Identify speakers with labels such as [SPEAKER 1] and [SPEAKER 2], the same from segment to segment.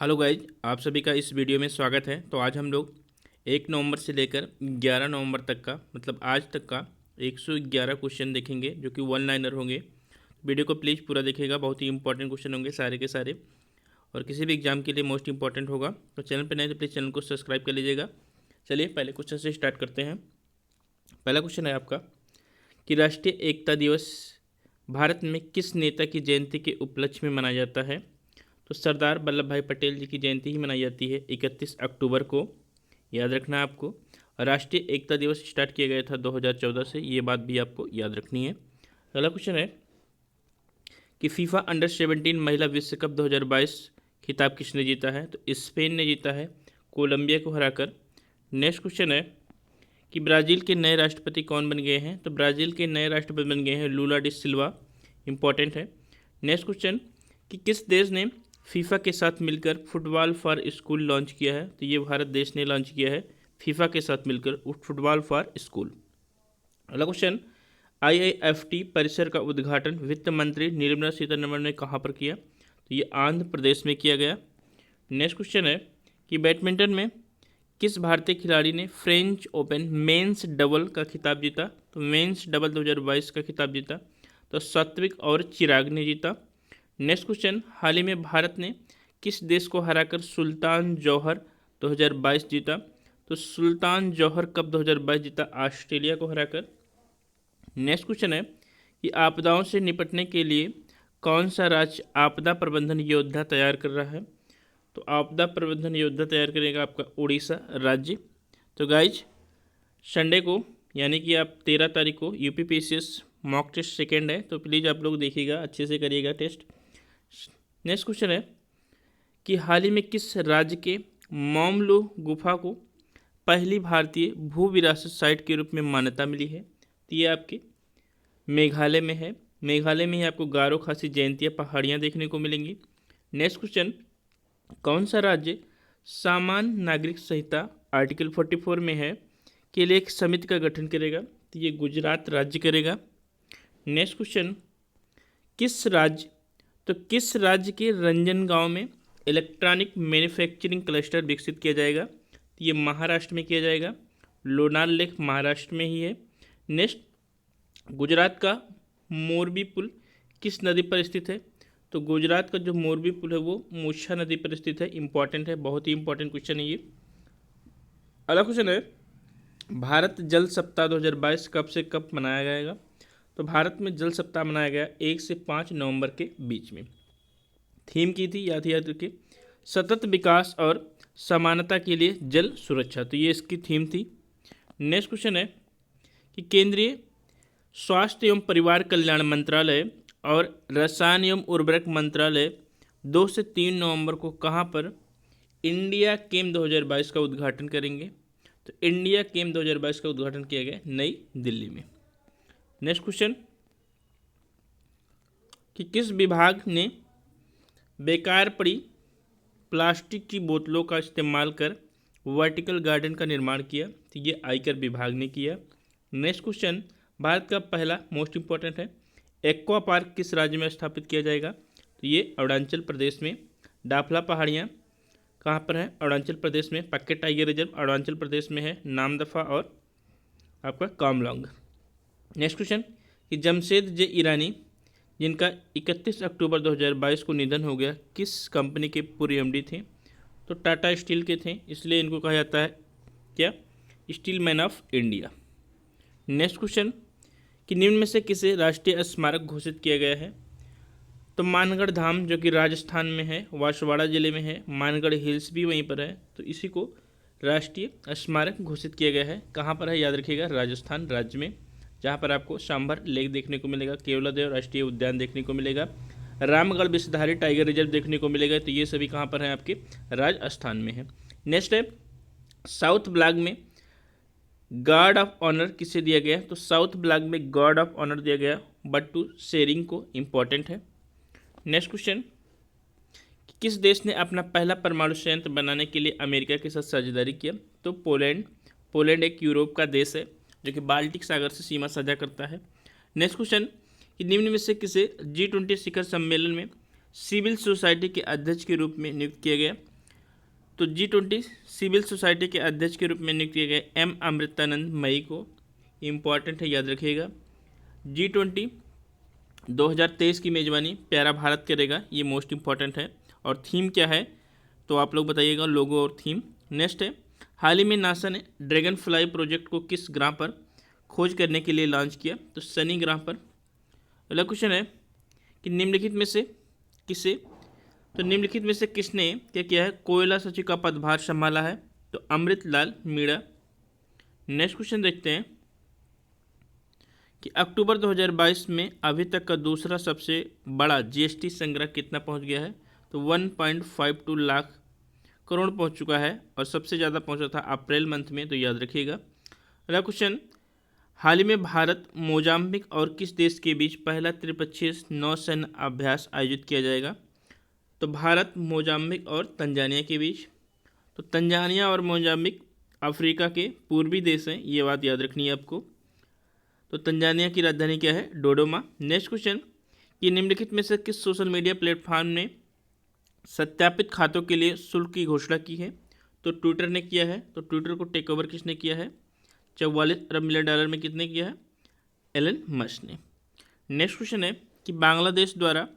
[SPEAKER 1] Hello guys, आप सभी का इस वीडियो में स्वागत है। तो आज हम लोग 1 नवंबर से लेकर 11 नवंबर तक का मतलब आज तक का 111 क्वेश्चन देखेंगे जो कि वन लाइनर होंगे। वीडियो को प्लीज़ पूरा देखिएगा, बहुत ही इंपॉर्टेंट क्वेश्चन होंगे सारे के सारे और किसी भी एग्जाम के लिए मोस्ट इंपॉर्टेंट होगा। तो चैनल पर नए तो प्लीज़ चैनल को सब्सक्राइब कर लीजिएगा। चलिए पहले क्वेश्चन से स्टार्ट करते हैं। पहला क्वेश्चन है आपका कि राष्ट्रीय एकता दिवस भारत में किस नेता की जयंती के उपलक्ष्य में मनाया जाता है। तो सरदार वल्लभ भाई पटेल जी की जयंती ही मनाई जाती है 31 अक्टूबर को, याद रखना है आपको। राष्ट्रीय एकता दिवस स्टार्ट किया गया था 2014 से, ये बात भी आपको याद रखनी है। अगला क्वेश्चन है कि फीफा अंडर 17 महिला विश्व कप 2022 खिताब किसने जीता है। तो स्पेन ने जीता है कोलंबिया को हराकर। नेक्स्ट क्वेश्चन है कि ब्राज़ील के नए राष्ट्रपति कौन बन गए हैं। तो ब्राज़ील के नए राष्ट्रपति बन गए हैं लूला डी सिल्वा, इंपॉर्टेंट है। नेक्स्ट क्वेश्चन कि किस देश ने फीफा के साथ मिलकर फुटबॉल फॉर स्कूल लॉन्च किया है। तो ये भारत देश ने लॉन्च किया है फीफा के साथ मिलकर फुटबॉल फॉर स्कूल। अगला क्वेश्चन, आईआईएफटी परिसर का उद्घाटन वित्त मंत्री निर्मला सीतारमण ने कहाँ पर किया। तो ये आंध्र प्रदेश में किया गया। नेक्स्ट क्वेश्चन है कि बैडमिंटन में किस भारतीय खिलाड़ी ने फ्रेंच ओपन मेंस डबल का खिताब जीता। तो मेंस डबल 2022 का खिताब जीता तो सात्विक और चिराग ने जीता। नेक्स्ट क्वेश्चन, हाल ही में भारत ने किस देश को हराकर सुल्तान जौहर 2022 जीता। तो सुल्तान जौहर कप 2022 जीता ऑस्ट्रेलिया को हराकर। नेक्स्ट क्वेश्चन है कि आपदाओं से निपटने के लिए कौन सा राज्य आपदा प्रबंधन योद्धा तैयार कर रहा है। तो आपदा प्रबंधन योद्धा तैयार करेगा आपका उड़ीसा राज्य। तो गाइज संडे को यानी कि आप 13 तारीख को यूपीपीसीएस मॉक टेस्ट सेकेंड है, तो प्लीज़ आप लोग देखिएगा, अच्छे से करिएगा टेस्ट। नेक्स्ट क्वेश्चन है कि हाल ही में किस राज्य के मॉमलू गुफा को पहली भारतीय भू विरासत साइट के रूप में मान्यता मिली है। तो ये आपके मेघालय में है। मेघालय में ही आपको गारो खासी जयंतियाँ पहाड़ियाँ देखने को मिलेंगी। नेक्स्ट क्वेश्चन, कौन सा राज्य सामान्य नागरिक संहिता आर्टिकल 44 में है के लिए एक समिति का गठन करेगा। तो ये गुजरात राज्य करेगा। नेक्स्ट क्वेश्चन, किस राज्य के रंजनगांव में इलेक्ट्रॉनिक मैन्युफैक्चरिंग क्लस्टर विकसित किया जाएगा। तो ये महाराष्ट्र में किया जाएगा, लोनार लेक महाराष्ट्र में ही है। नेक्स्ट, गुजरात का मोरबी पुल किस नदी पर स्थित है। तो गुजरात का जो मोरबी पुल है वो मूषा नदी पर स्थित है, इंपॉर्टेंट है, बहुत ही इंपॉर्टेंट क्वेश्चन है ये। अगला क्वेश्चन है भारत जल सप्ताह 2022 कब से कब मनाया जाएगा। तो भारत में जल सप्ताह मनाया गया 1 से 5 नवंबर के बीच में। थीम की थी याद रखिए, सतत विकास और समानता के लिए जल सुरक्षा, तो ये इसकी थीम थी। नेक्स्ट क्वेश्चन है कि केंद्रीय स्वास्थ्य एवं परिवार कल्याण मंत्रालय और रसायन एवं उर्वरक मंत्रालय 2 से 3 नवंबर को कहाँ पर इंडिया केम 2022 का उद्घाटन करेंगे। तो इंडिया केम 2022 का उद्घाटन किया गया नई दिल्ली में। नेक्स्ट क्वेश्चन कि किस विभाग ने बेकार पड़ी प्लास्टिक की बोतलों का इस्तेमाल कर वर्टिकल गार्डन का निर्माण किया। तो ये आयकर विभाग ने किया। नेक्स्ट क्वेश्चन, भारत का पहला मोस्ट इंपॉर्टेंट है एक्वा पार्क किस राज्य में स्थापित किया जाएगा। तो ये अरुणाचल प्रदेश में। डाफला पहाड़ियाँ कहाँ पर है, अरुणाचल प्रदेश में। पक्के टाइगर रिजर्व अरुणाचल प्रदेश में है, नामदफा और आपका कामलोंग। नेक्स्ट क्वेश्चन कि जमशेद जे ईरानी जिनका 31 अक्टूबर 2022 को निधन हो गया किस कंपनी के पूर्व एमडी थे। तो टाटा स्टील के थे, इसलिए इनको कहा जाता है क्या, steel man of India. Next question कि निम्न में से किसे राष्ट्रीय स्मारक घोषित किया गया है। तो मानगढ़ धाम जो कि राजस्थान में है, बांसवाड़ा जिले में है, मानगढ़ हिल्स भी वहीं पर है, तो इसी को राष्ट्रीय स्मारक घोषित किया गया है। कहाँ पर है याद रखिएगा, राजस्थान राज्य में, जहाँ पर आपको सांभर लेक देखने को मिलेगा, केवलादेव राष्ट्रीय उद्यान देखने को मिलेगा, रामगढ़ विषधारी टाइगर रिजर्व देखने को मिलेगा। तो ये सभी कहाँ पर हैं, आपके राजस्थान में है। नेक्स्ट है साउथ ब्लॉक में गार्ड ऑफ ऑनर किसे दिया गया। तो साउथ ब्लॉक में गार्ड ऑफ ऑनर दिया गया बट्टू शेरिंग को, इंपॉर्टेंट है। नेक्स्ट क्वेश्चन, किस देश ने अपना पहला परमाणु संयंत्र बनाने के लिए अमेरिका के साथ साझेदारी किया। तो पोलैंड एक यूरोप का देश है जो कि बाल्टिक सागर से सीमा साझा करता है। नेक्स्ट क्वेश्चन कि निम्न में से किसे G20 शिखर सम्मेलन में सिविल सोसाइटी के अध्यक्ष के रूप में नियुक्त किया गया। तो G20 सिविल सोसाइटी के अध्यक्ष के रूप में नियुक्त किए गए M अमृतानंद मई को, इम्पॉर्टेंट है, याद रखिएगा। G20 2023 की मेज़बानी प्यारा भारत करेगा, ये मोस्ट इम्पॉर्टेंट है। और थीम क्या है तो आप लोग बताइएगा, लोगो और थीम। नेक्स्ट है, हाल ही में नासा ने ड्रैगन फ्लाई प्रोजेक्ट को किस ग्रह पर खोज करने के लिए लॉन्च किया, तो शनि ग्रह पर। अगला क्वेश्चन है कि निम्नलिखित में से किसे, तो निम्नलिखित में से किसने क्या किया है, कोयला सचिव का पदभार संभाला है, तो अमृतलाल मीणा। नेक्स्ट क्वेश्चन देखते हैं कि अक्टूबर 2022 में अभी तक का दूसरा सबसे बड़ा जीएसटी संग्रह कितना पहुंच गया है, तो 1.52 लाख करोड़ पहुंच चुका है, और सबसे ज़्यादा पहुंचा था अप्रैल मंथ में, तो याद रखिएगा। अगला क्वेश्चन, हाल ही में भारत मोजाम्बिक और किस देश के बीच पहला त्रिपक्षीय नौसैन्य अभ्यास आयोजित किया जाएगा, तो भारत मोजाम्बिक और तंजानिया के बीच। तो तंजानिया और मोजाम्बिक अफ्रीका के पूर्वी देश हैं, ये बात याद रखनी है आपको। तो तंजानिया की राजधानी क्या है, डोडोमा। नेक्स्ट क्वेश्चन, ये निम्नलिखित में से किस सोशल मीडिया प्लेटफॉर्म ने सत्यापित खातों के लिए शुल्क की घोषणा की है, तो ट्विटर ने किया है। तो ट्विटर को टेक ओवर किसने किया है, 44 अरब मिलियन डॉलर में कितने किया है, एलन मस्क ने। नेक्स्ट क्वेश्चन है कि बांग्लादेश द्वारा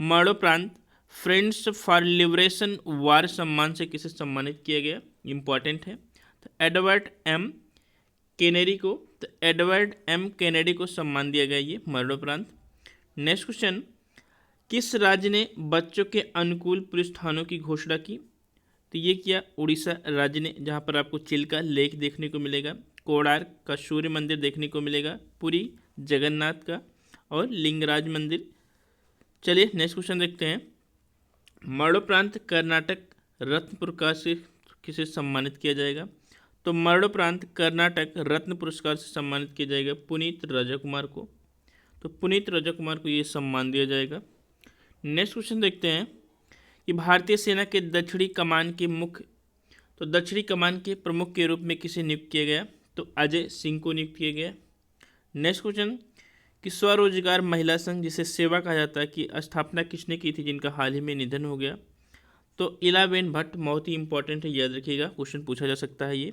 [SPEAKER 1] मरणोपरांत फ्रेंड्स फॉर लिबरेशन वार सम्मान से किसे सम्मानित किया गया, इंपॉर्टेंट है, तो एडवर्ड एम केनेडी को सम्मान दिया गया ये मरणोपरांत। नेक्स्ट क्वेश्चन, किस राज्य ने बच्चों के अनुकूल पुलिस थानों की घोषणा की, तो ये किया उड़ीसा राज्य ने, जहाँ पर आपको चिल्का लेक देखने को मिलेगा, कोणार्क का सूर्य मंदिर देखने को मिलेगा, पुरी जगन्नाथ का, और लिंगराज मंदिर। चलिए नेक्स्ट क्वेश्चन देखते हैं, मरणोपरांत कर्नाटक रत्न पुरस्कार से किसे सम्मानित किया जाएगा, तो मरणोपरांत कर्नाटक रत्न पुरस्कार से सम्मानित किया जाएगा पुनीत राजकुमार को। तो पुनीत राजकुमार को ये सम्मान दिया जाएगा। नेक्स्ट क्वेश्चन देखते हैं कि भारतीय सेना के दक्षिणी कमान के मुख्य, तो दक्षिणी कमान के प्रमुख के रूप में किसे नियुक्त किया गया, तो अजय सिंह को नियुक्त किया गया। नेक्स्ट क्वेश्चन कि स्वरोजगार महिला संघ, जिसे सेवा कहा जाता है, की स्थापना किसने की थी, जिनका हाल ही में निधन हो गया, तो इलाबेन भट्ट। बहुत ही इंपॉर्टेंट है, याद रखिएगा, क्वेश्चन पूछा जा सकता है ये।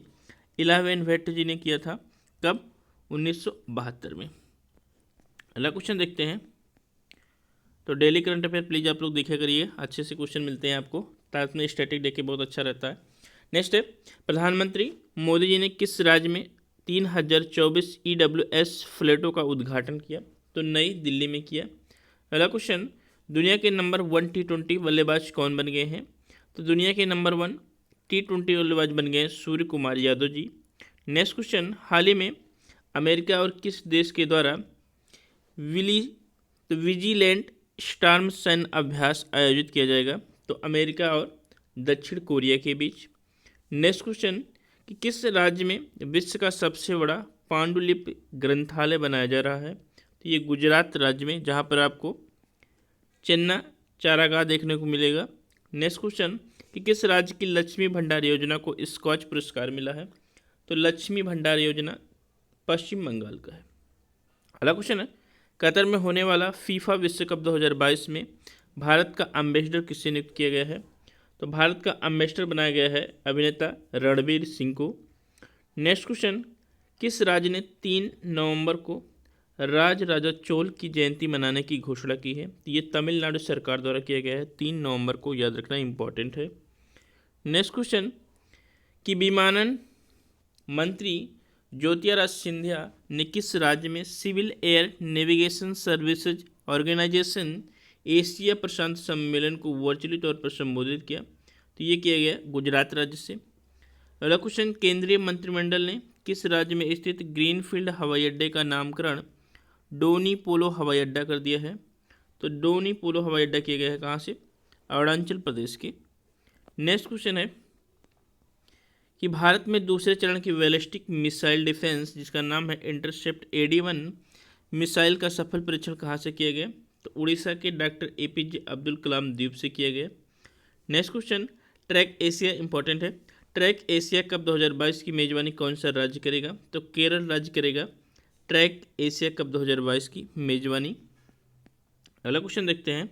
[SPEAKER 1] इलाबेन भट्ट जी ने किया था, कब, 1972 में। अगला क्वेश्चन देखते हैं, तो डेली करंट अफेयर प्लीज़ आप लोग देखा करिए, अच्छे से क्वेश्चन मिलते हैं आपको, साथ में स्टैटिक देख के बहुत अच्छा रहता है। नेक्स्ट है, प्रधानमंत्री मोदी जी ने किस राज्य में 3024 EWS फ्लैटों का उद्घाटन किया, तो नई दिल्ली में किया। अगला क्वेश्चन, दुनिया के नंबर 1 T20 बल्लेबाज कौन बन गए हैं, तो दुनिया के नंबर 1 T20 बल्लेबाज बन गए सूर्य कुमार यादव जी। नेक्स्ट क्वेश्चन, हाल ही में अमेरिका और किस देश के द्वारा विजिलेंट स्टॉर्म सैन्य अभ्यास आयोजित किया जाएगा, तो अमेरिका और दक्षिण कोरिया के बीच। नेक्स्ट क्वेश्चन कि किस राज्य में विश्व का सबसे बड़ा पांडुलिपि ग्रंथालय बनाया जा रहा है, तो ये गुजरात राज्य में, जहाँ पर आपको चेन्ना चारागाह देखने को मिलेगा। नेक्स्ट क्वेश्चन कि किस राज्य की लक्ष्मी भंडार योजना को स्कॉच पुरस्कार मिला है, तो लक्ष्मी भंडार योजना पश्चिम बंगाल का है। अगला क्वेश्चन है, कतर में होने वाला फीफा विश्व कप 2022 में भारत का एम्बेसडर किससे नियुक्त किया गया है, तो भारत का एम्बेसडर बनाया गया है अभिनेता रणवीर सिंह को। नेक्स्ट क्वेश्चन, किस राज्य ने 3 नवंबर को राजराजा चोल की जयंती मनाने की घोषणा की है, तो ये तमिलनाडु सरकार द्वारा किया गया है 3 नवंबर को, याद रखना इंपॉर्टेंट है। नेक्स्ट क्वेश्चन कि विमानन मंत्री ज्योतिरादित्य सिंधिया ने किस राज्य में civil air navigation services organisation Asia प्रशांत सम्मेलन को वर्चुअली तौर पर संबोधित किया, तो ये किया गया गुजरात राज्य से। अगला क्वेश्चन, केंद्रीय मंत्रिमंडल ने किस राज्य में स्थित ग्रीनफील्ड हवाई अड्डे का नामकरण डोनी पोलो हवाई अड्डा कर दिया है, तो डोनी पोलो हवाई अड्डा किया गया है कहाँ से, अरुणाचल प्रदेश के। नेक्स्ट क्वेश्चन है कि भारत में दूसरे चरण की बैलिस्टिक मिसाइल डिफेंस, जिसका नाम है इंटरसेप्ट AD-1 मिसाइल का सफल परीक्षण कहाँ से किया गया, तो उड़ीसा के डॉक्टर APJ अब्दुल कलाम द्वीप से किया गया। Next question, track Asia important है, ट्रैक एशिया कप 2022 की मेजबानी कौन सा राज्य करेगा, तो केरल राज्य करेगा ट्रैक एशिया कप 2022 की मेजबानी। अगला क्वेश्चन देखते हैं,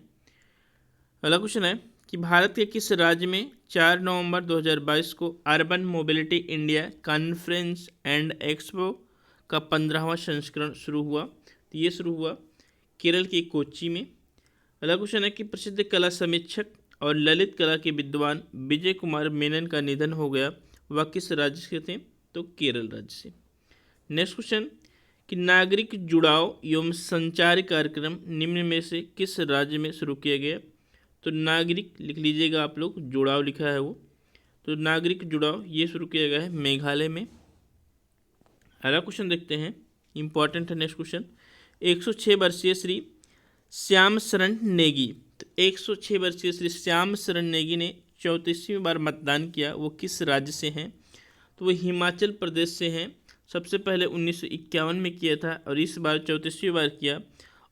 [SPEAKER 1] अगला क्वेश्चन है कि भारत के किस राज्य में 4 नवंबर 2022 को urban mobility India conference and expo का 15वां संस्करण शुरू हुआ? तो ये शुरू हुआ केरल के कोच्चि में। अगला क्वेश्चन है कि प्रसिद्ध कला समीक्षक और ललित कला के विद्वान विजय कुमार मेनन का निधन हो गया, वह किस राज्य से थे? तो केरल राज्य से। नेक्स्ट क्वेश्चन कि नागरिक जुड़ाव एवं संचार कार्यक्रम निम्न में से किस राज्य में शुरू किया गया? तो नागरिक लिख लीजिएगा आप लोग, जुड़ाव लिखा है वो, तो नागरिक जुड़ाव ये शुरू किया गया है मेघालय में। अगला क्वेश्चन देखते हैं, इंपॉर्टेंट है नेक्स्ट क्वेश्चन। 106 वर्षीय श्री श्याम शरण नेगी, तो 106 वर्षीय श्री श्याम शरण नेगी ने 34वीं बार मतदान किया, वो किस राज्य से हैं? तो वो हिमाचल प्रदेश से हैं। सबसे पहले 1951 में किया था और इस बार 34वीं बार किया,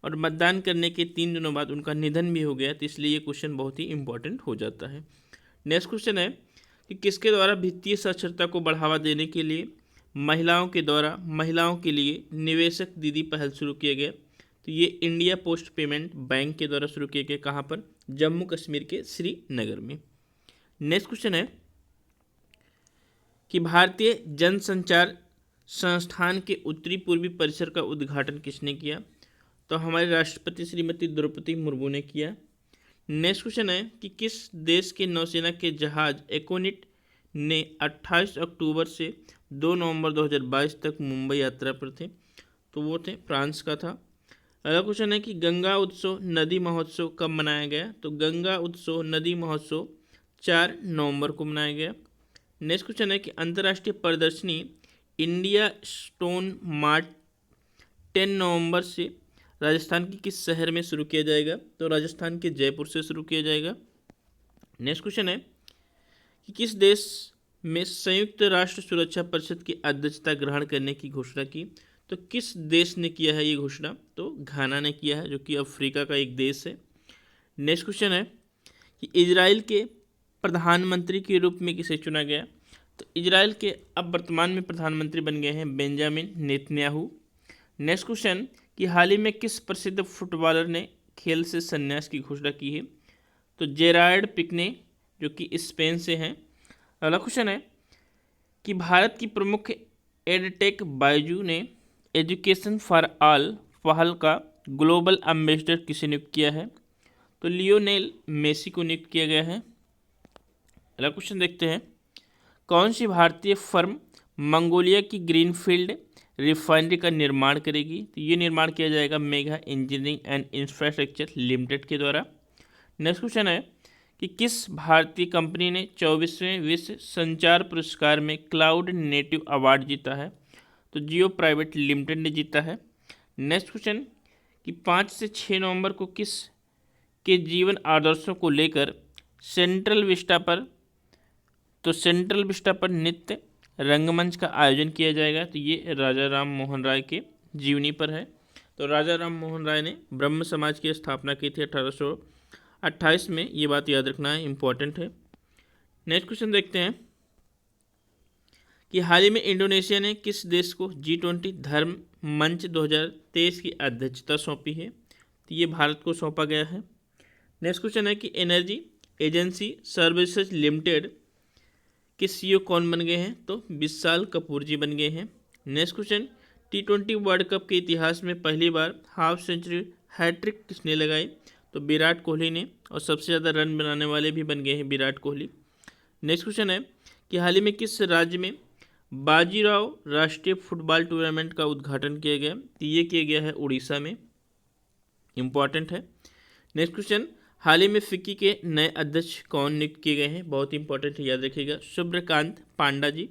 [SPEAKER 1] और मतदान करने के 3 दिनों बाद उनका निधन भी हो गया, तो इसलिए ये क्वेश्चन बहुत ही इंपॉर्टेंट हो जाता है। नेक्स्ट क्वेश्चन है कि किसके द्वारा वित्तीय साक्षरता को बढ़ावा देने के लिए महिलाओं के द्वारा महिलाओं के लिए निवेशक दीदी पहल शुरू किया गया? तो ये इंडिया पोस्ट पेमेंट बैंक के द्वारा शुरू किया गया। कहाँ पर? जम्मू कश्मीर के श्रीनगर में। नेक्स्ट क्वेश्चन है कि भारतीय जनसंचार संस्थान के उत्तरी पूर्वी परिसर का उद्घाटन किसने किया? तो हमारे राष्ट्रपति श्रीमती द्रौपदी मुर्मू ने किया। नेक्स्ट क्वेश्चन है कि किस देश के नौसेना के जहाज एकोनिट ने 28 अक्टूबर से 2 नवंबर 2022 तक मुंबई यात्रा पर थे? तो वो थे फ्रांस का था। अगला क्वेश्चन है कि गंगा उत्सव नदी महोत्सव कब मनाया गया? तो गंगा उत्सव नदी महोत्सव 4 नवंबर को मनाया गया। नेक्स्ट क्वेश्चन है कि अंतर्राष्ट्रीय प्रदर्शनी इंडिया स्टोन मार्ट 10 नवंबर से राजस्थान के किस शहर में शुरू किया जाएगा? तो राजस्थान के जयपुर से शुरू किया जाएगा। नेक्स्ट क्वेश्चन है कि किस देश में संयुक्त राष्ट्र सुरक्षा परिषद की अध्यक्षता ग्रहण करने की घोषणा की? तो किस देश ने किया है ये घोषणा? तो घाना ने किया है, जो कि अफ्रीका का एक देश है। नेक्स्ट क्वेश्चन है कि इजराइल के प्रधानमंत्री के रूप में किसे चुना गया? तो इजराइल के अब वर्तमान में प्रधानमंत्री बन गए हैं बेंजामिन नेतन्याहू। नेक्स्ट क्वेश्चन कि हाल ही में किस प्रसिद्ध फुटबॉलर ने खेल से संन्यास की घोषणा की है? तो जेरार्ड पिकने, जो कि स्पेन से हैं। अगला क्वेश्चन है कि भारत की प्रमुख एडटेक बायजू ने एजुकेशन फॉर ऑल पहल का ग्लोबल एम्बेसडर किसे नियुक्त किया है? तो लियोनेल मेसी को नियुक्त किया गया है। अगला क्वेश्चन देखते हैं, कौन सी भारतीय फर्म मंगोलिया की ग्रीनफील्ड रिफाइनरी का निर्माण करेगी? तो ये निर्माण किया जाएगा mega engineering and infrastructure limited के द्वारा। नेक्स्ट क्वेश्चन है कि किस भारतीय कंपनी ने 24वें विश्व संचार पुरस्कार में क्लाउड नेटिव अवार्ड जीता है? तो जियो प्राइवेट लिमिटेड ने जीता है। नेक्स्ट क्वेश्चन कि 5 से 6 नवंबर को किस के जीवन आदर्शों को लेकर सेंट्रल विस्टा पर नित्य रंगमंच का आयोजन किया जाएगा? तो ये राजा राम मोहन राय के जीवनी पर है। तो राजा राम मोहन राय ने ब्रह्म समाज की स्थापना की थी 1828 में, ये बात याद रखना है, इम्पॉर्टेंट है। नेक्स्ट क्वेश्चन देखते हैं कि हाल ही में इंडोनेशिया ने किस देश को G20 धर्म मंच 2023 की अध्यक्षता सौंपी है? तो ये भारत को सौंपा गया है। नेक्स्ट क्वेश्चन है कि एनर्जी एजेंसी सर्विसेज लिमिटेड के CEO कौन बन गए हैं? तो विशाल कपूर जी बन गए हैं। Next question, T20 world cup के इतिहास में पहली बार हाफ सेंचुरी हैट्रिक किसने लगाई? तो विराट कोहली ने, और सबसे ज़्यादा रन बनाने वाले भी बन गए हैं विराट कोहली। नेक्स्ट क्वेश्चन है कि हाल ही में किस राज्य में बाजीराव राष्ट्रीय फुटबॉल टूर्नामेंट का उद्घाटन किया गया? तो ये किया गया है उड़ीसा में, इम्पॉर्टेंट है। नेक्स्ट क्वेश्चन, हाल ही में फिक्की के नए अध्यक्ष कौन नियुक्त किए गए हैं? बहुत इंपॉर्टेंट है, याद रखिएगा, शुभ्रकांत पांडा जी।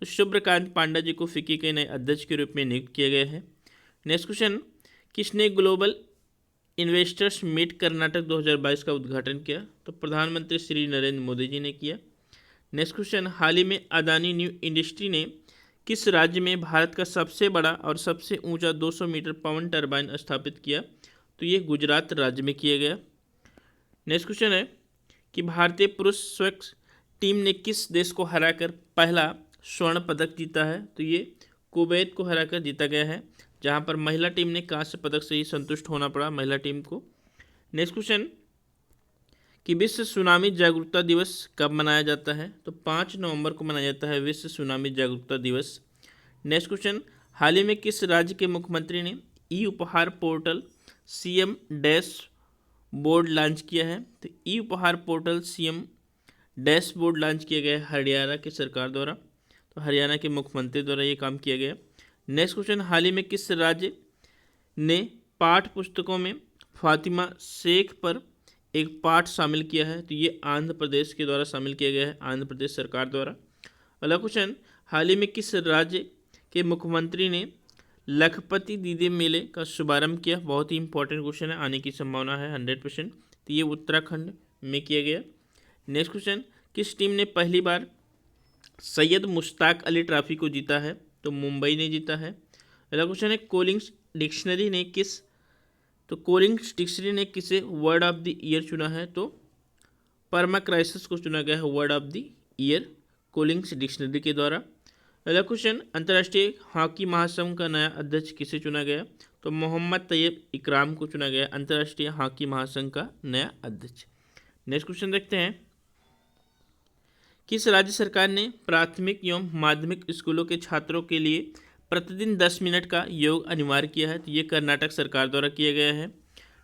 [SPEAKER 1] तो शुभ्रकांत पांडा जी को फिक्की के नए अध्यक्ष के रूप में नियुक्त किया गया है। नेक्स्ट क्वेश्चन, किसने ग्लोबल इन्वेस्टर्स मीट कर्नाटक 2022 का उद्घाटन किया? तो प्रधानमंत्री श्री नरेंद्र मोदी जी ने किया। नेक्स्ट क्वेश्चन, हाल ही में अदानी न्यू इंडस्ट्री ने किस राज्य में भारत का सबसे बड़ा और सबसे ऊंचा 200 मीटर पवन टरबाइन स्थापित किया? तो ये गुजरात राज्य में किया गया। नेक्स्ट क्वेश्चन है कि भारतीय पुरुष स्वैक्स टीम ने किस देश को हराकर पहला स्वर्ण पदक जीता है? तो ये कुवैत को हराकर जीता गया है, जहां पर महिला टीम ने कांस्य पदक से ही संतुष्ट होना पड़ा महिला टीम को। नेक्स्ट क्वेश्चन कि विश्व सुनामी जागरूकता दिवस कब मनाया जाता है? तो 5 नवंबर को मनाया जाता है विश्व सुनामी जागरूकता दिवस। नेक्स्ट क्वेश्चन, हाल ही में किस राज्य के मुख्यमंत्री ने ई उपहार portal CM dash board launch किया है? तो ई उपहार पोर्टल सीएम डैशबोर्ड लॉन्च किया गया है हरियाणा की सरकार द्वारा। तो हरियाणा के मुख्यमंत्री द्वारा ये काम किया गया। नेक्स्ट क्वेश्चन, हाल ही में किस राज्य ने पाठ्य पुस्तकों में फातिमा शेख पर एक पाठ शामिल किया है? तो ये आंध्र प्रदेश के द्वारा शामिल किया गया है, आंध्र प्रदेश सरकार द्वारा। अगला क्वेश्चन, हाल ही में किस राज्य के मुख्यमंत्री ने लखपति दीदी मेले का शुभारंभ किया? बहुत ही इंपॉर्टेंट क्वेश्चन है, आने की संभावना है 100%। तो ये उत्तराखंड में किया गया। नेक्स्ट क्वेश्चन, किस टीम ने पहली बार सैयद मुश्ताक अली ट्रॉफी को जीता है? तो मुंबई ने जीता है। अगला क्वेश्चन है, कोलिंग्स डिक्शनरी ने किसे वर्ड ऑफ द ईयर चुना है? तो परमा क्राइसिस को चुना गया है word of the year Collings dictionary के द्वारा। अगला क्वेश्चन, अंतर्राष्ट्रीय हॉकी महासंघ का नया अध्यक्ष किसे चुना गया? तो मोहम्मद तैयब इकराम को चुना गया अंतर्राष्ट्रीय हॉकी महासंघ का नया अध्यक्ष। नेक्स्ट क्वेश्चन देखते हैं, किस राज्य सरकार ने प्राथमिक एवं माध्यमिक स्कूलों के छात्रों के लिए प्रतिदिन 10 मिनट का योग अनिवार्य किया है? तो ये कर्नाटक सरकार द्वारा किया गया है।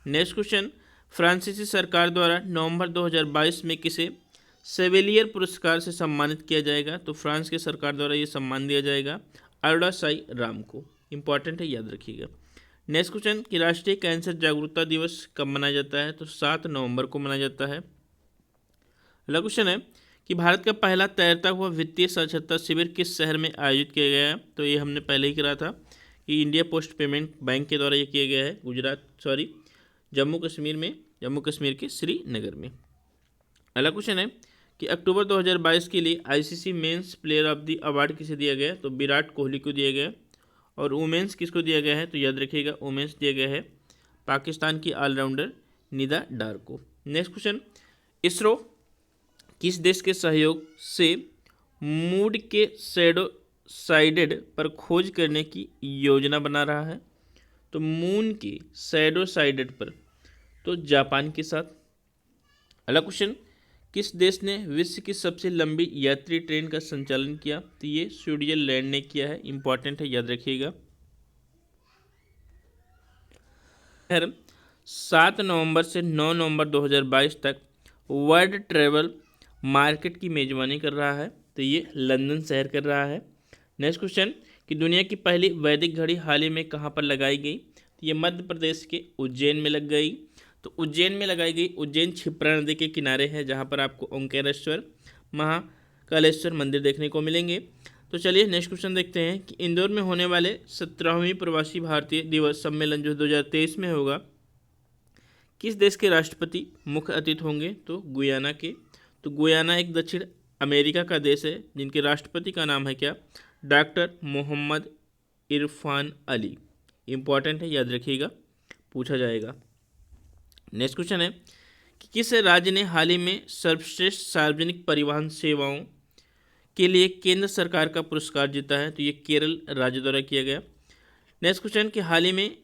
[SPEAKER 1] नेक्स्ट क्वेश्चन, फ्रांसीसी सरकार द्वारा नवंबर 2022 में किसे सेवेलियर पुरस्कार से सम्मानित किया जाएगा? तो फ्रांस के सरकार द्वारा ये सम्मान दिया जाएगा अरोड़ा साई राम को। इंपॉर्टेंट है, याद रखिएगा। नेक्स्ट क्वेश्चन, कि राष्ट्रीय कैंसर जागरूकता दिवस कब मनाया जाता है? तो 7 नवंबर को मनाया जाता है। अगला क्वेश्चन है कि भारत का पहला तैरता हुआ वित्तीय साक्षरता शिविर किस शहर में आयोजित किया गया है? तो ये हमने पहले ही करा था कि इंडिया पोस्ट पेमेंट बैंक के द्वारा ये किया गया है जम्मू कश्मीर के श्रीनगर में। अगला क्वेश्चन है कि अक्टूबर 2022 के लिए ICC men's player of the award किसे दिया गया? तो विराट कोहली को दिया गया। और वुमेंस किसको दिया गया है? तो याद रखिएगा, वुमेंस दिया गया है पाकिस्तान की ऑलराउंडर निदा डार को। नेक्स्ट क्वेश्चन, इसरो किस देश के सहयोग से मूड के शैडो साइडेड पर खोज करने की योजना बना रहा है? तो मून के शैडो साइडेड पर, तो जापान के साथ। अगला क्वेश्चन, किस देश ने विश्व की सबसे लंबी यात्री ट्रेन का संचालन किया? तो ये स्विट्जरलैंड ने किया है। इंपॉर्टेंट है, याद रखिएगा। 7 नवंबर से 9 नवंबर 2022 तक वर्ल्ड ट्रेवल मार्केट की मेजबानी कर रहा है। तो ये लंदन शहर कर रहा है। नेक्स्ट क्वेश्चन, कि दुनिया की पहली वैदिक घड़ी हाल ही में कहाँ पर लगाई गई? तो ये मध्य प्रदेश के उज्जैन में लग गई। तो उज्जैन में लगाई गई। उज्जैन क्षिप्रा नदी के किनारे है, जहाँ पर आपको ओंकारेश्वर महाकालेश्वर मंदिर देखने को मिलेंगे। तो चलिए नेक्स्ट क्वेश्चन देखते हैं कि इंदौर में होने वाले 17वीं प्रवासी भारतीय दिवस सम्मेलन जो 2023 में होगा, किस देश के राष्ट्रपति मुख्य अतिथि होंगे? तो गुयाना के। तो गुयाना एक दक्षिण अमेरिका का देश है, जिनके राष्ट्रपति का नाम है क्या? डॉक्टर मोहम्मद इरफान अली। इंपॉर्टेंट है, याद रखिएगा, पूछा जाएगा। नेक्स्ट क्वेश्चन है कि किस राज्य ने हाल ही में सर्वश्रेष्ठ सार्वजनिक परिवहन सेवाओं के लिए केंद्र सरकार का पुरस्कार जीता है? तो ये केरल राज्य द्वारा किया गया। नेक्स्ट क्वेश्चन, कि हाल ही में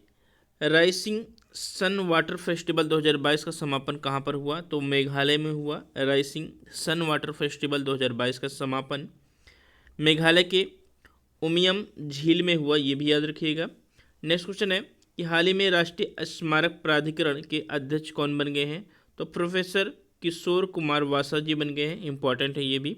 [SPEAKER 1] राइसिंग सन वाटर फेस्टिवल 2022 का समापन कहाँ पर हुआ? तो मेघालय में हुआ। राइसिंग सन वाटर फेस्टिवल 2022 का समापन मेघालय के उमियम झील में हुआ, ये भी याद रखिएगा। नेक्स्ट क्वेश्चन है कि हाल ही में राष्ट्रीय स्मारक प्राधिकरण के अध्यक्ष कौन बन गए हैं? तो प्रोफेसर किशोर कुमार वासा जी बन गए हैं। इंपॉर्टेंट है ये भी।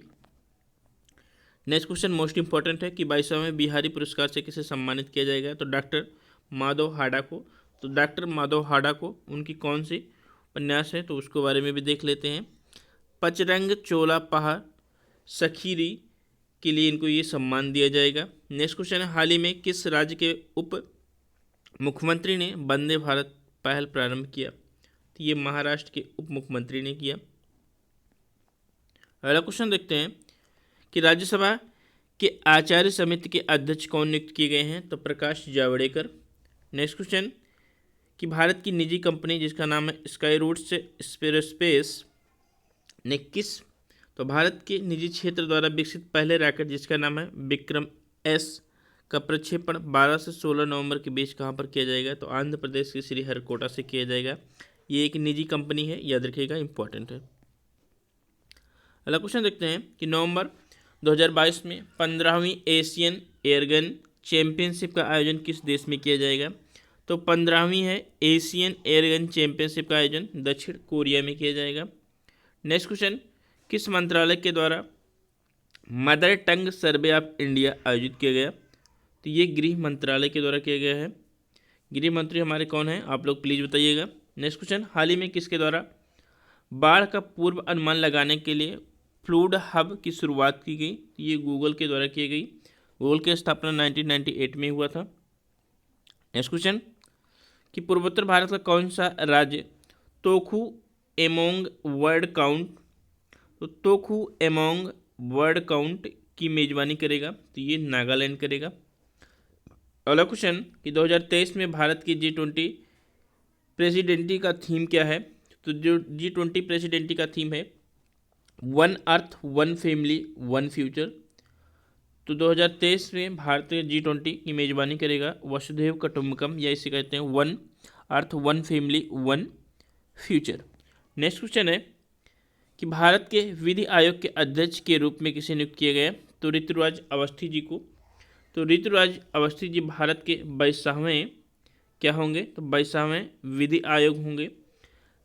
[SPEAKER 1] नेक्स्ट क्वेश्चन मोस्ट इंपॉर्टेंट है कि 22वें बिहारी पुरस्कार से किसे सम्मानित किया जाएगा? तो डॉक्टर माधव हाड़ा को। तो डॉक्टर माधव हाड़ा को उनकी कौन सी उपन्यास है, तो उसके बारे में भी देख लेते हैं। पचरंग चोला पहाड़ सखीरी के लिए इनको ये सम्मान दिया जाएगा। नेक्स्ट क्वेश्चन है, हाल ही में किस राज्य के उप मुख्यमंत्री ने वंदे भारत पहल प्रारंभ किया? तो ये महाराष्ट्र के उप मुख्यमंत्री ने किया। अगला क्वेश्चन देखते हैं कि राज्यसभा के आचार्य समिति के अध्यक्ष कौन नियुक्त किए गए हैं? तो प्रकाश जावड़ेकर। नेक्स्ट क्वेश्चन, कि भारत की निजी कंपनी जिसका नाम है स्काई रूट्स एरोस्पेस ने तो भारत के निजी क्षेत्र द्वारा विकसित पहले रॉकेट जिसका नाम है विक्रम एस का प्रक्षेपण 12 से 16 नवंबर के बीच कहाँ पर किया जाएगा? तो आंध्र प्रदेश के श्रीहरिकोटा से किया जाएगा। ये एक निजी कंपनी है, याद रखिएगा, इंपॉर्टेंट है। अगला क्वेश्चन देखते हैं कि नवंबर 2022 में 15वीं एशियन एयरगन चैंपियनशिप का आयोजन किस देश में किया जाएगा। तो 15वीं है एशियन एयरगन चैंपियनशिप का आयोजन दक्षिण कोरिया में किया जाएगा। नेक्स्ट क्वेश्चन, किस मंत्रालय के द्वारा mother tongue survey of India आयोजित किया गया। तो ये गृह मंत्रालय के द्वारा किया गया है। गृह मंत्री हमारे कौन हैं, आप लोग प्लीज़ बताइएगा। नेक्स्ट क्वेश्चन, हाल ही में किसके द्वारा बाढ़ का पूर्व अनुमान लगाने के लिए फ्लूड हब की शुरुआत की गई। तो ये गूगल के द्वारा की गई। गूगल की स्थापना 1998 में हुआ था। नेक्स्ट क्वेश्चन, कि पूर्वोत्तर भारत का कौन सा राज्य तोखू एमोंग वर्ड काउंट, तो तोखू एमोंग वर्ड काउंट की मेजबानी करेगा। तो ये नागालैंड करेगा। अगला क्वेश्चन, कि 2023 में भारत की G20 प्रेसिडेंटी का थीम क्या है। तो जो G20 प्रेसिडेंटी का थीम है one earth one family one future. तो 2023 में भारत G20 की मेजबानी करेगा वसुधैव कुटुंबकम, या इसे कहते हैं one earth one family one future. Next question है कि भारत के विधि आयोग के अध्यक्ष के रूप में किसे नियुक्त किया गया। तो ऋतुराज अवस्थी जी को। तो ऋतुराज अवस्थी जी भारत के 22वें क्या होंगे, तो 22वें विधि आयोग होंगे।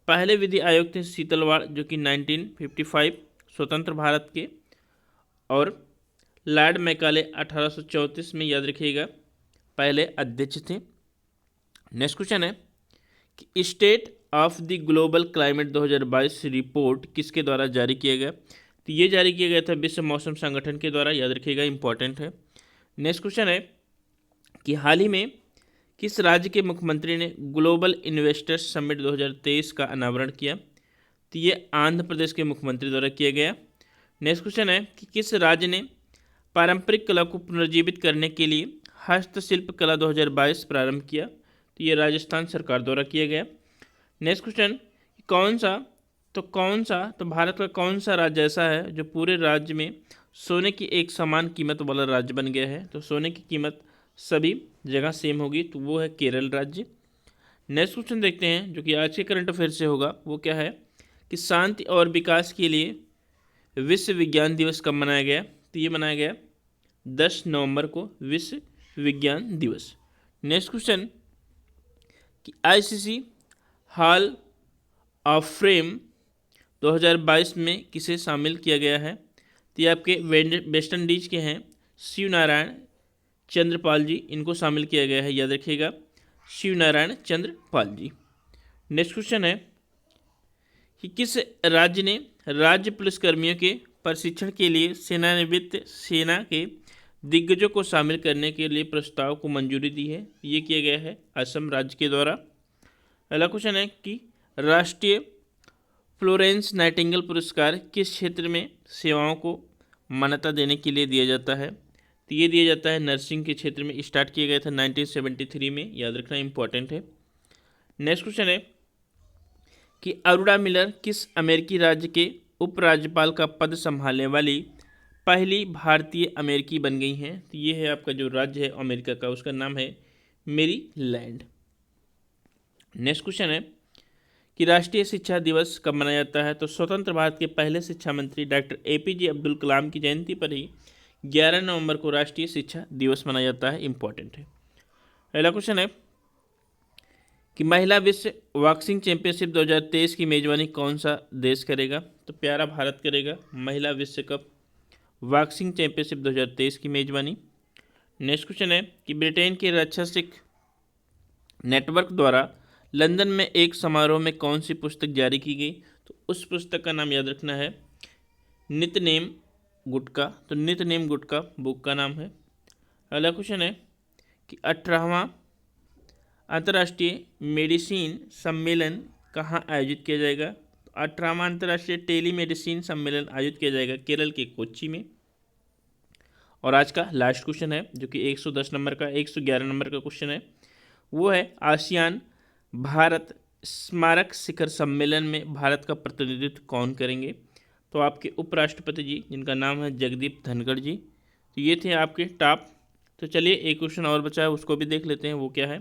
[SPEAKER 1] पहले विधि आयोग थे शीतलवाड़, जो कि 1955 स्वतंत्र भारत के, और लॉर्ड मैकाले 1834 में, याद रखिएगा, पहले अध्यक्ष थे। नेक्स्ट क्वेश्चन है कि state of the global climate 2022 report किसके द्वारा जारी किया गया। तो ये जारी किया गया था विश्व मौसम संगठन के द्वारा, याद रखिएगा, इंपॉर्टेंट है। नेक्स्ट क्वेश्चन है कि हाल ही में किस राज्य के मुख्यमंत्री ने ग्लोबल इन्वेस्टर्स समिट 2023 का अनावरण किया। तो ये आंध्र प्रदेश के मुख्यमंत्री द्वारा किया गया। नेक्स्ट क्वेश्चन है कि किस राज्य ने पारंपरिक कला को पुनर्जीवित करने के लिए हस्तशिल्प कला 2022 प्रारंभ किया। तो ये राजस्थान सरकार द्वारा किया गया। नेक्स्ट क्वेश्चन, कौन सा तो भारत का कौन सा राज्य ऐसा है जो पूरे राज्य में सोने की एक समान कीमत वाला राज्य बन गया है। तो सोने की कीमत सभी जगह सेम होगी, तो वो है केरल राज्य। नेक्स्ट क्वेश्चन देखते हैं जो कि आज के करंट अफेयर से होगा, वो क्या है कि शांति और विकास के लिए विश्व विज्ञान दिवस कब मनाया गया। तो ये मनाया गया 10 नवंबर को, विश्व विज्ञान दिवस। नेक्स्ट क्वेश्चन कि आईसीसी हॉल ऑफ फेम 2022 में किसे शामिल किया गया है। तो ये आपके वेस्ट इंडीज के हैं शिव नारायण चंद्रपाल जी, इनको शामिल किया गया है, याद रखिएगा, शिव नारायण चंद्रपाल जी। नेक्स्ट क्वेश्चन है कि किस राज्य ने राज्य पुलिसकर्मियों के प्रशिक्षण के लिए सेवानिवृत्त सेना के दिग्गजों को शामिल करने के लिए प्रस्ताव को मंजूरी दी है। ये किया गया है असम राज्य के द्वारा। अगला क्वेश्चन है कि राष्ट्रीय फ्लोरेंस नाइटिंगेल पुरस्कार किस क्षेत्र में सेवाओं को मान्यता देने के लिए दिया जाता है। तो ये दिया जाता है नर्सिंग के क्षेत्र में, स्टार्ट किया गया था 1973 में, याद रखना इंपॉर्टेंट है। नेक्स्ट क्वेश्चन है कि अरुणा मिलर किस अमेरिकी राज्य के उपराज्यपाल का पद संभालने वाली पहली भारतीय अमेरिकी बन गई हैं। तो ये है आपका जो राज्य है अमेरिका का, उसका नाम है मेरीलैंड। नेक्स्ट क्वेश्चन है कि राष्ट्रीय शिक्षा दिवस कब मनाया जाता है। तो स्वतंत्र भारत के पहले शिक्षा मंत्री डॉक्टर APJ अब्दुल कलाम की जयंती पर ही 11 नवंबर को राष्ट्रीय शिक्षा दिवस मनाया जाता है, इंपॉर्टेंट है। अगला क्वेश्चन है कि महिला विश्व बॉक्सिंग चैंपियनशिप 2023 की मेजबानी कौन सा देश करेगा। तो प्यारा भारत करेगा महिला विश्व कप बॉक्सिंग चैंपियनशिप 2023 की मेजबानी। नेक्स्ट क्वेश्चन है कि ब्रिटेन के रक्षाशिक नेटवर्क द्वारा लंदन में एक समारोह में कौन सी पुस्तक जारी की गई। तो उस पुस्तक का नाम याद रखना है नितनेम गुटका। तो नितनेम गुटका बुक का नाम है। अगला क्वेश्चन है कि 18वां अंतर्राष्ट्रीय मेडिसिन सम्मेलन कहाँ आयोजित किया जाएगा। तो 18वां अंतर्राष्ट्रीय टेलीमेडिसिन सम्मेलन आयोजित किया जाएगा केरल के कोच्चि में। और आज का लास्ट क्वेश्चन है जो कि 110 नंबर का 111 नंबर का क्वेश्चन है, वो है आसियान भारत स्मारक शिखर सम्मेलन में भारत का प्रतिनिधित्व कौन करेंगे। तो आपके उपराष्ट्रपति जी, जिनका नाम है जगदीप धनखड़ जी। तो ये थे आपके टॉप। तो चलिए एक क्वेश्चन और बचा है, उसको भी देख लेते हैं, वो क्या है।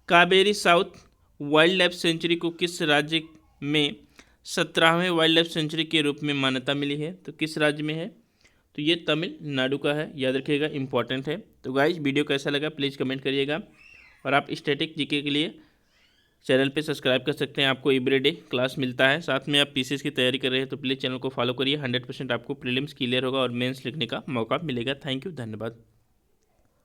[SPEAKER 1] Kaveri south wild life sanctuary को किस राज्य में 17वें वाइल्ड लाइफ सेंचुरी के रूप में मान्यता मिली है? तो किस राज्य में है? तो ये तमिलनाडु का है, याद रखिएगा, इंपॉर्टेंट है। तो गाइज वीडियो कैसा लगा प्लीज़ कमेंट करिएगा, और आप स्टैटिक जीके के लिए चैनल पे सब्सक्राइब कर सकते हैं, आपको एवरीडे क्लास मिलता है। साथ में आप पीसीएस की तैयारी कर रहे हैं तो प्लीज़ चैनल को फॉलो करिए, 100% आपको प्रीलिम्स क्लियर होगा और मेंस लिखने का मौका मिलेगा। थैंक यू, धन्यवाद।